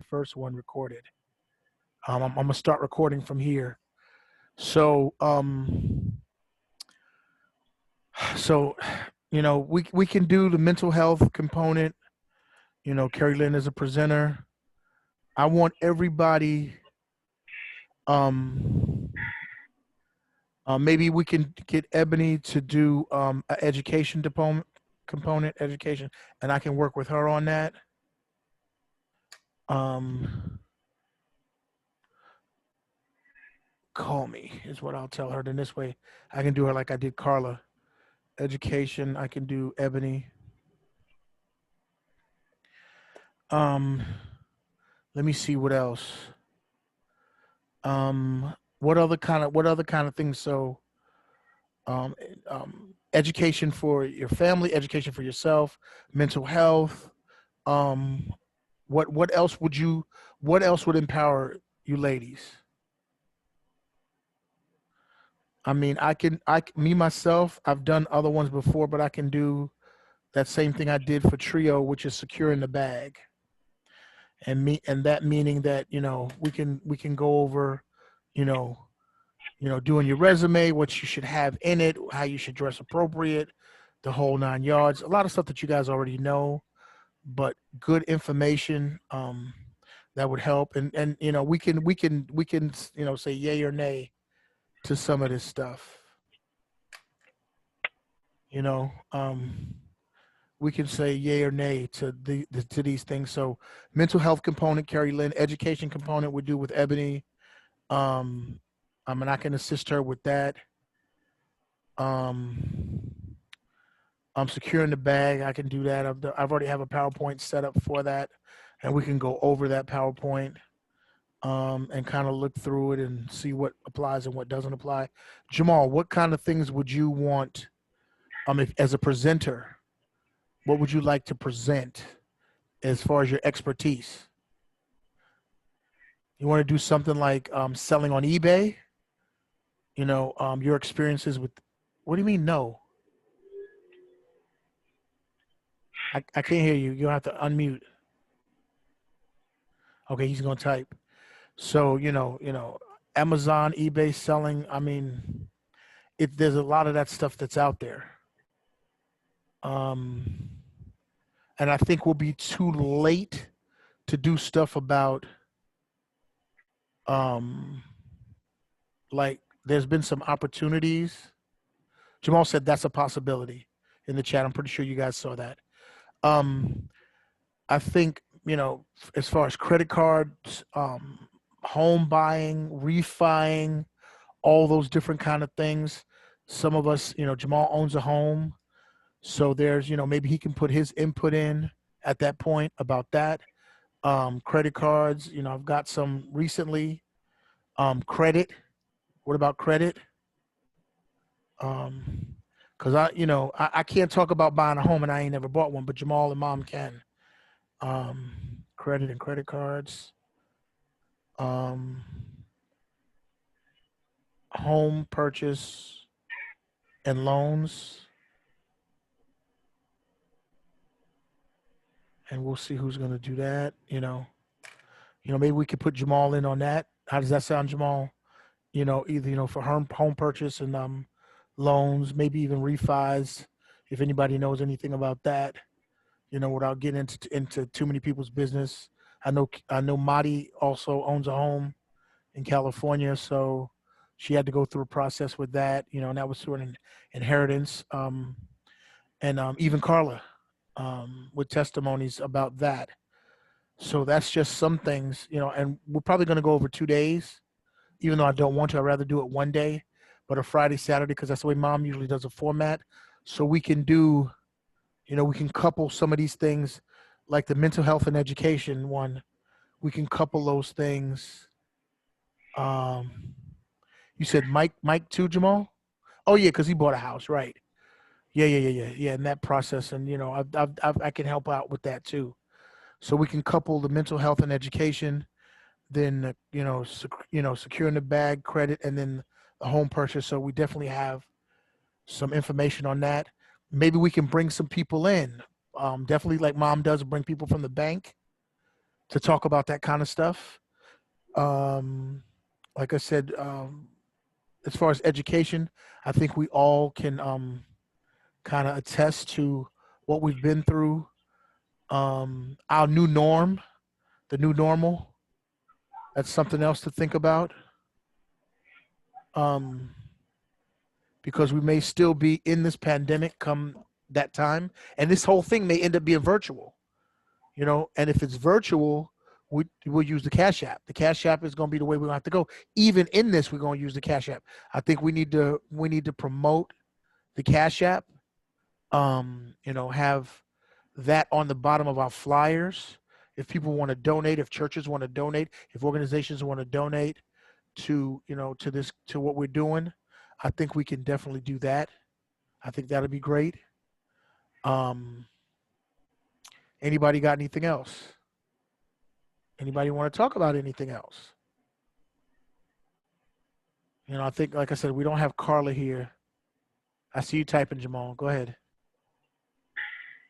first one recorded. I'm gonna start recording from here. So, so we can do the mental health component. Carrie Lynn is a presenter. I want everybody. Um, Maybe we can get Ebony to do an education component education, and I can work with her on that. Um, Call me is what I'll tell her. Then this way, I can do her like I did Carla. Education, I can do Ebony. Um, Let me see what else. What other kind of things? So, um, education for your family, education for yourself, mental health. Um, what else would you? What else would empower you, ladies? I mean, me myself, I've done other ones before, but I can do that same thing I did for trio, which is securing the bag, and that meaning that we can go over, you know, doing your resume, what you should have in it, how you should dress appropriate, the whole 9 yards. A lot of stuff that you guys already know, but good information that would help, and we can say yay or nay to some of this stuff. You know, we can say yay or nay to to these things. So mental health component, Carrie Lynn, education component we do with Ebony. Um, and I can assist her with that. Um, I'm securing the bag. I can do that. I've already have a PowerPoint set up for that, and we can go over that PowerPoint and kind of look through it and see what applies and what doesn't apply. Jamal, what kind of things would you want if, as a presenter? What would you like to present as far as your expertise? You want to do something like selling on eBay? Your experiences with. What do you mean no? I can't hear you. You have to unmute. Okay, he's gonna type. So Amazon, eBay selling. I mean, there's a lot of that stuff that's out there. Um, and I think we'll be too late to do stuff about um, like there's been some opportunities. Jamal said that's a possibility in the chat. I'm pretty sure you guys saw that. Um, I think as far as credit cards, home buying, refining, all those different kind of things. Some of us, Jamal owns a home, so there's maybe he can put his input in at that point about that. Credit cards, I've got some recently. Credit. What about credit? Because I can't talk about buying a home and I ain't never bought one, but Jamal and Mom can. Credit and credit cards. Home purchase and loans. And we'll see who's going to do that. Maybe we could put Jamal in on that. How does that sound, Jamal? Either for home purchase and loans, maybe even refis. If anybody knows anything about that, without getting into too many people's business. I know Madi also owns a home in California, so she had to go through a process with that. And that was through an inheritance. And even Carla with testimonies about that. So that's just some things, and we're probably going to go over 2 days, even though I don't want to. I'd rather do it one day, but a Friday, Saturday, because that's the way Mom usually does a format. So we can do, we can couple some of these things, like the mental health and education one. We can couple those things. You said Mike too, Jamal? Oh yeah, because he bought a house, right? Yeah. In that process, and I can help out with that too. So we can couple the mental health and education, then securing the bag, credit, and then the home purchase. So we definitely have some information on that. Maybe we can bring some people in. Definitely, like Mom does, bring people from the bank. to talk about that kind of stuff. Um, like I said, as far as education, I think we all can kind of attest to what we've been through. Our new norm, the new normal. That's something else to think about. Um, because we may still be in this pandemic come that time, and this whole thing may end up being virtual. And if it's virtual, we'll use the Cash App. The Cash App is going to be the way we're going to have to go. Even in this, we're going to use the Cash App. I think we need to promote the Cash App. Have that on the bottom of our flyers. If people want to donate, if churches want to donate, if organizations want to donate to what we're doing, I think we can definitely do that. I think that'll be great. Um, Anybody got anything else? Anybody want to talk about anything else? I think, like I said, we don't have Carla here. I see you typing, Jamal. Go ahead.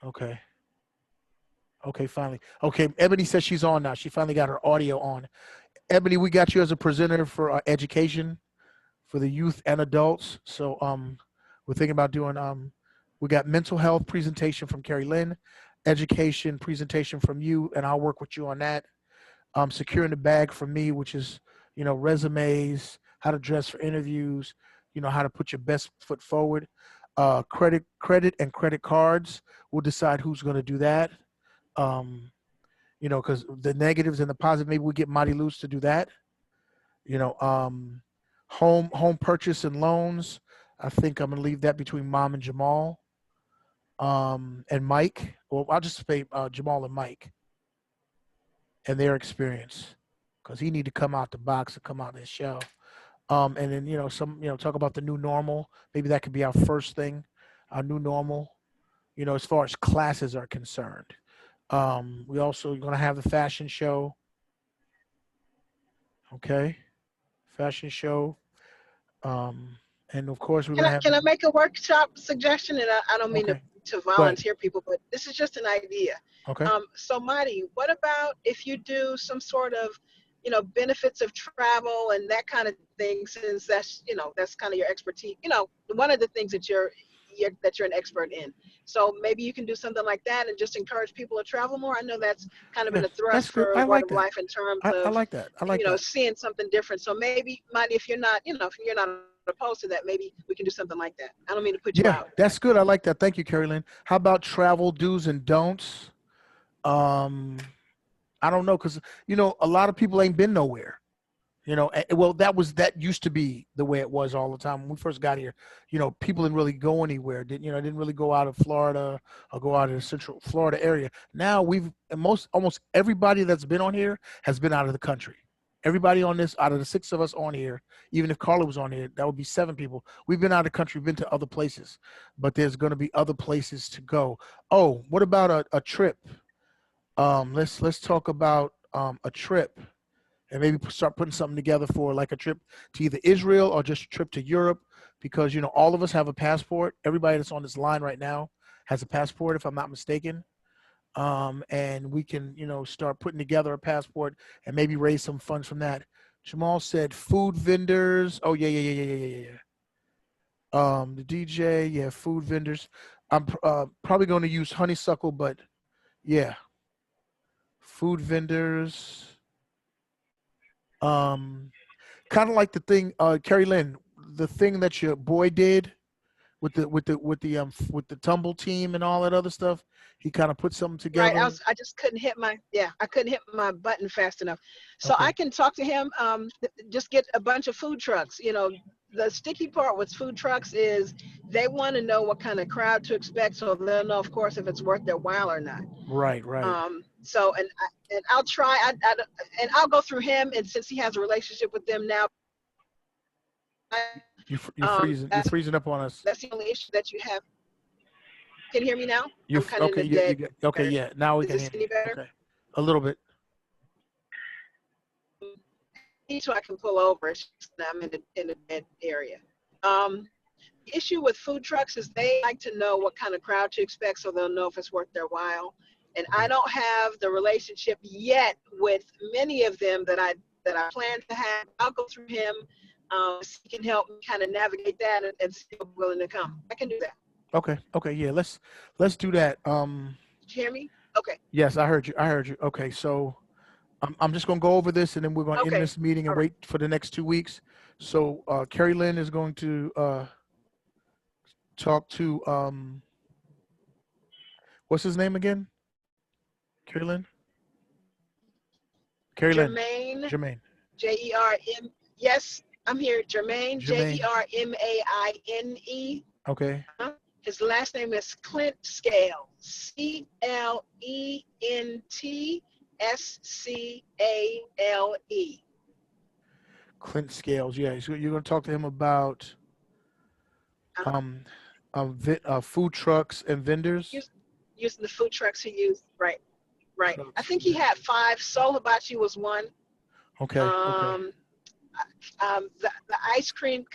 Okay. Okay, finally. Okay, Ebony says she's on now. She finally got her audio on. Ebony, we got you as a presenter for education for the youth and adults. So we're thinking about doing we got mental health presentation from Carrie Lynn, education presentation from you, and I'll work with you on that. Securing the bag from me, which is resumes, how to dress for interviews, how to put your best foot forward. Credit and credit cards. We'll decide who's going to do that. Because the negatives and the positive, maybe we get Mighty Loose to do that. Home purchase and loans. I think I'm gonna leave that between Mom and Jamal, and Mike. Well, I'll just say Jamal and Mike and their experience, because he need to come out the box and come out this show. And then talk about the new normal. Maybe that could be our first thing, our new normal. As far as classes are concerned. We also gonna have the fashion show. Okay, fashion show. And of course we're Can gonna I have. can I make a workshop suggestion? And I don't mean Okay, to go ahead. volunteer people, but this is just an idea. Okay. So Marty, what about if you do some sort of, benefits of travel and that kind of thing, since that's kind of your expertise. One of the things that you're an expert in. So maybe you can do something like that and just encourage people to travel more. I know that's kind of Yeah, been a that's thrust good. for I Word like of that. Life in terms I of, like that. I like that. seeing something different. So maybe, Marty, if you're not opposed to that, maybe we can do something like that. I don't mean to put you Yeah, out. that's good. I like that. Thank you, Carolyn. How about travel do's and don'ts? Um, I don't know, because a lot of people ain't been nowhere. Well, that used to be the way it was all the time when we first got here. People didn't really go anywhere. Didn't really go out of Florida or go out of the Central Florida area. Now almost everybody that's been on here has been out of the country. Everybody on this, out of the six of us on here, even if Carla was on here, that would be seven people. We've been out of the country, been to other places, but there's going to be other places to go. Oh, what about a trip? Let's talk about a trip, and maybe start putting something together for like a trip to either Israel or just a trip to Europe, because all of us have a passport. Everybody that's on this line right now has a passport, if I'm not mistaken. And we can start putting together a passport and maybe raise some funds from that. Jamal said food vendors. Oh, yeah, yeah, yeah, yeah, yeah, yeah, yeah. The DJ, yeah, food vendors. I'm probably going to use honeysuckle, but yeah, food vendors. Um, Kind of like the thing, Carrie Lynn, the thing that your boy did with the tumble team and all that other stuff. He kind of put something Right. together. I just couldn't hit my button fast enough. So I Okay. can talk to him, just get a bunch of food trucks. The sticky part with food trucks is they want to know what kind of crowd to expect, so they'll know, of course, if it's worth their while or not. Right. Right. So and I'll try, and I'll go through him, and since he has a relationship with them now, You're freezing. You're that's freezing up on us. the only issue that you have. Can you hear me now? You I'm kind of in okay? a You, dead okay? better. Yeah. Now we Is can this hear you. any better? Okay. A little bit. So I can pull over. It's just that I'm in a dead area. The issue with food trucks is they like to know what kind of crowd to expect, so they'll know if it's worth their while. And I Okay. don't have the relationship yet with many of them that I plan to have. I'll go through him. So he can help me kind of navigate that and see if I'm willing to come. I can do that. Okay. Okay. Yeah. Let's do that. Did you hear me? Okay. Yes, I heard you. I heard you. Okay. So I'm just gonna go over this, and then we're gonna end Okay. this meeting and All right. wait for the next 2 weeks. So Carrie Lynn is going to talk to what's his name again? Carrie Lynn. Carrie Lynn. Jermaine, Jermaine. Jerm. Yes, I'm here. Jermaine, Jermaine. Jermaine. Okay. His last name is Clint Scales. Clentscale. Clint Scales. Yeah. So you're gonna talk to him about Uh-huh. um food trucks and vendors. Use, using the food trucks he used. Right, right. I Trucks think and he vendors. had five. Soul Hibachi was one. Okay. Okay. Um, the ice cream,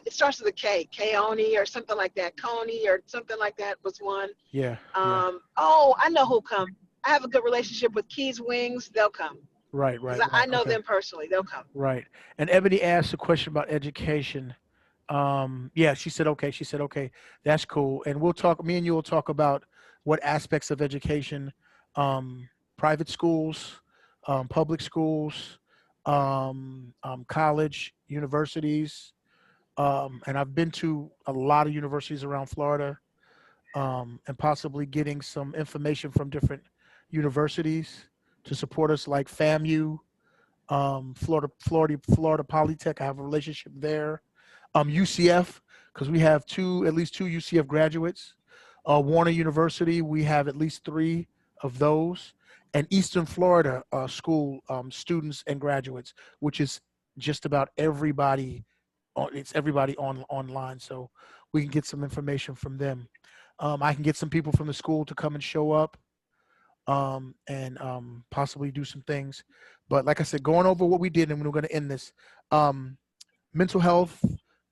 it starts with a K, Keone or something like that. Coney or something like that was one. Yeah. Yeah. Oh, I know who'll come. I have a good relationship with Keys Wings. They'll come Right. because Right. I Right. know Okay. them personally. They'll come. Right. And Ebony asked a question about education. Yeah, she said okay. She said okay. That's cool. And we'll talk. Me and you will talk about what aspects of education, private schools, public schools, college, universities. And I've been to a lot of universities around Florida, and possibly getting some information from different universities to support us, like FAMU, Florida Polytech. I have a relationship there. UCF, because we have at least two UCF graduates. Warner University, we have at least three of those, and Eastern Florida school students and graduates, which is just about everybody. It's everybody online, so we can get some information from them. I can get some people from the school to come and show up, and possibly do some things. But like I said, going over what we did, and we're going to end this. Um, Mental health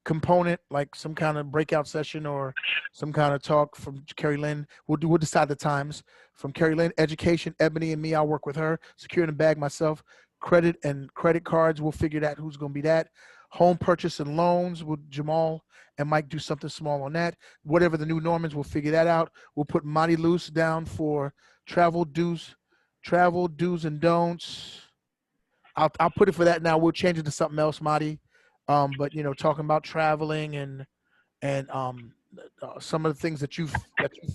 component, like some kind of breakout session or some kind of talk from Carrie Lynn. We'll decide the times from Carrie Lynn. Education, Ebony and me, I'll work with her. Securing the bag myself. Credit and credit cards, we'll figure that who's going to be that. Home purchase and loans, with Jamal and Mike do something small on that. Whatever the new norm is, we'll figure that out. We'll put Monty Loose down for travel dues, and don'ts. I'll put it for that now. We'll change it to something else, Marty. But talking about traveling and some of the things that you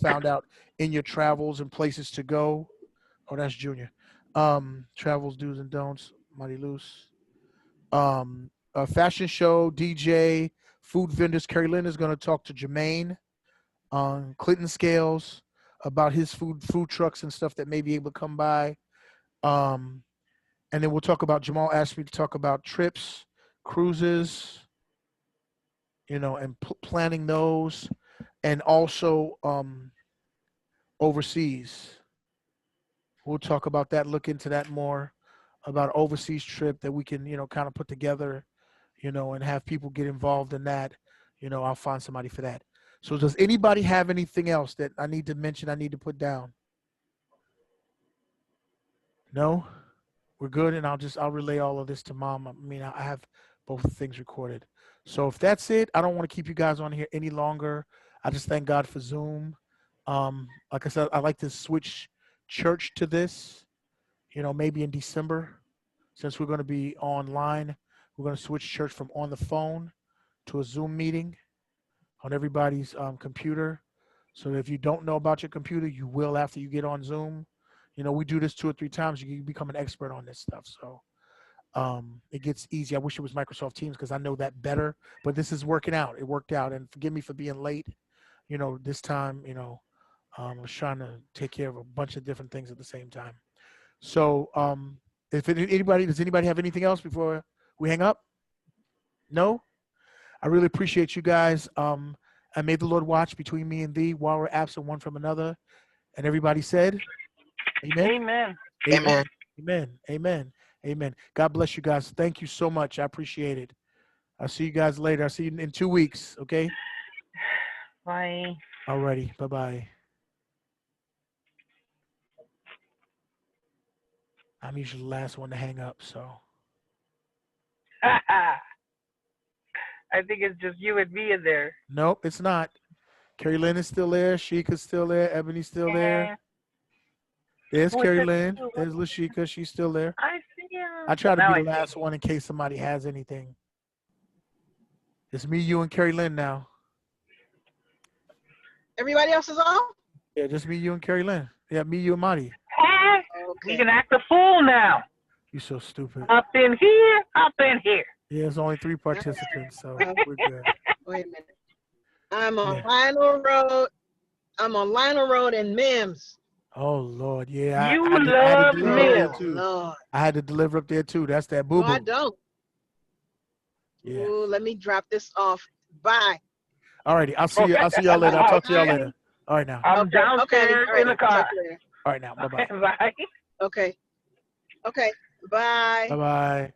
found out in your travels and places to go. Oh, that's Junior. Travels, do's and don'ts. Marty Loose. A fashion show, DJ, food vendors. Carrie Lynn is going to talk to Jermaine on Clinton Scales about his food trucks and stuff that may be able to come by. Um, and then we'll talk about Jamal asked me to talk about trips, cruises, and planning those, and also overseas. We'll talk about that, look into that more about overseas trip that we can, kind of put together, and have people get involved in that. I'll find somebody for that. So does anybody have anything else that I need to mention, I need to put down? No? We're good, and I'll relay all of this to mom. I mean, I have both things recorded. So if that's it, I don't want to keep you guys on here any longer. I just thank God for Zoom. Like I said, I like to switch church to this. Maybe in December, since we're going to be online, we're going to switch church from on the phone to a Zoom meeting on everybody's computer. So if you don't know about your computer, you will after you get on Zoom. We do this 2 or 3 times. You become an expert on this stuff. So it gets easy. I wish it was Microsoft Teams because I know that better. But this is working out. It worked out. And forgive me for being late. This time, I was trying to take care of a bunch of different things at the same time. So if does anybody have anything else before we hang up? No? I really appreciate you guys. And may the Lord watch between me and thee while we're absent one from another. And everybody said, Amen. Amen. Amen. Amen. Amen. Amen. Amen. God bless you guys. Thank you so much. I appreciate it. I'll see you guys later. I'll see you in 2 weeks. Okay. Bye. Alrighty. Bye bye. I'm usually the last one to hang up. So I think it's just you and me in there. nope, it's not. Carrie Lynn is still there. Sheikah's still there. Ebony's still there. Yeah. There's Who is Carrie this? Lynn. There's Lashika. She's still there. I see I him. try to Now be the I see. last one in case somebody has anything. It's me, you, and Carrie Lynn now. Everybody else is off? Yeah, just me, you, and Carrie Lynn. Yeah, me, you, and Marty. Hey, you Okay. can act a fool now. You so stupid. Up in here, up in here. Yeah, there's only 3 participants, so we're good. Wait a minute. I'm on Yeah. Lionel Road. I'm on Lionel Road in Mims. Oh Lord, yeah. You I had to love deliver up there milk. Oh too. Lord. I had to deliver up there too. That's that boo No, I boo. don't. Yeah. Ooh, let me drop this off. Bye. Alrighty. I'll see you. I'll see y'all later. I'll talk to y'all Bye. later. All right now. I'm Okay. Okay. downstairs All right. in the Talk car. to you later. All right now. Bye bye. Bye. Okay. Okay. Bye. Bye bye.